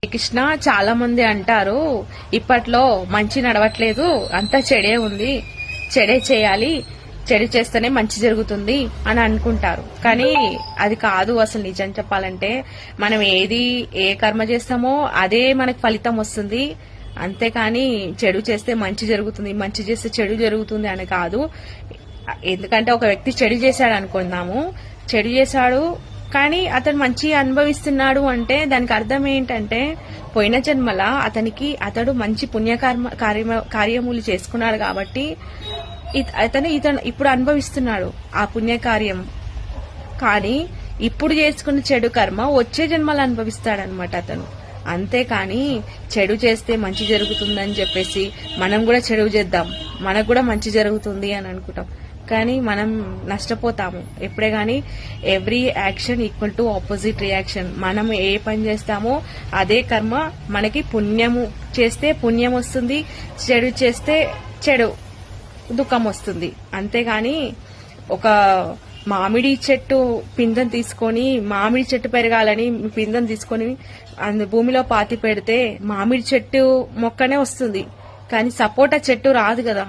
కృష్ణ చాలా మంది అంటారు ఇప్పట్లో మంచి నడవట్లేదు, అంతా చెడే ఉంది, చెడే చేయాలి, చెడు చేస్తేనే మంచి జరుగుతుంది అని అనుకుంటారు. కానీ అది కాదు. అసలు నిజం చెప్పాలంటే మనం ఏ కర్మ చేస్తామో అదే మనకు ఫలితం వస్తుంది. అంతేకాని చెడు చేస్తే మంచి జరుగుతుంది, మంచి చేస్తే చెడు జరుగుతుంది అని కాదు. ఎందుకంటే ఒక వ్యక్తి చెడు చేశాడు అనుకుందాము, చెడు చేశాడు కానీ అతను మంచి అనుభవిస్తున్నాడు అంటే దానికి అర్థం ఏంటంటే పోయిన జన్మల అతడు మంచి కార్యములు చేసుకున్నాడు కాబట్టి ఇతను ఇప్పుడు అనుభవిస్తున్నాడు ఆ పుణ్యకార్యం. కానీ ఇప్పుడు చేసుకున్న చెడు కర్మ వచ్చే జన్మలు అనుభవిస్తాడనమాట అతను. అంతేకాని చెడు చేస్తే మంచి జరుగుతుందని చెప్పేసి మనం కూడా చెడు చేద్దాం, మనకు కూడా మంచి జరుగుతుంది అని అనుకుంటాం. కానీ మనం నష్టపోతాము ఎప్పుడే గాని. Every action equal to opposite reaction. మనం ఏ పని చేస్తామో అదే కర్మ మనకి. పుణ్యము చేస్తే పుణ్యం వస్తుంది, చెడు చేస్తే చెడు దుఃఖం వస్తుంది. అంతేగాని ఒక మామిడి చెట్టు పిందెను తీసుకొని, మామిడి చెట్టు పెరగాలని పిందెను తీసుకొని భూమిలో పాతి పెడితే మామిడి చెట్టు మొక్కనే వస్తుంది, కానీ సపోటా చెట్టు రాదు కదా.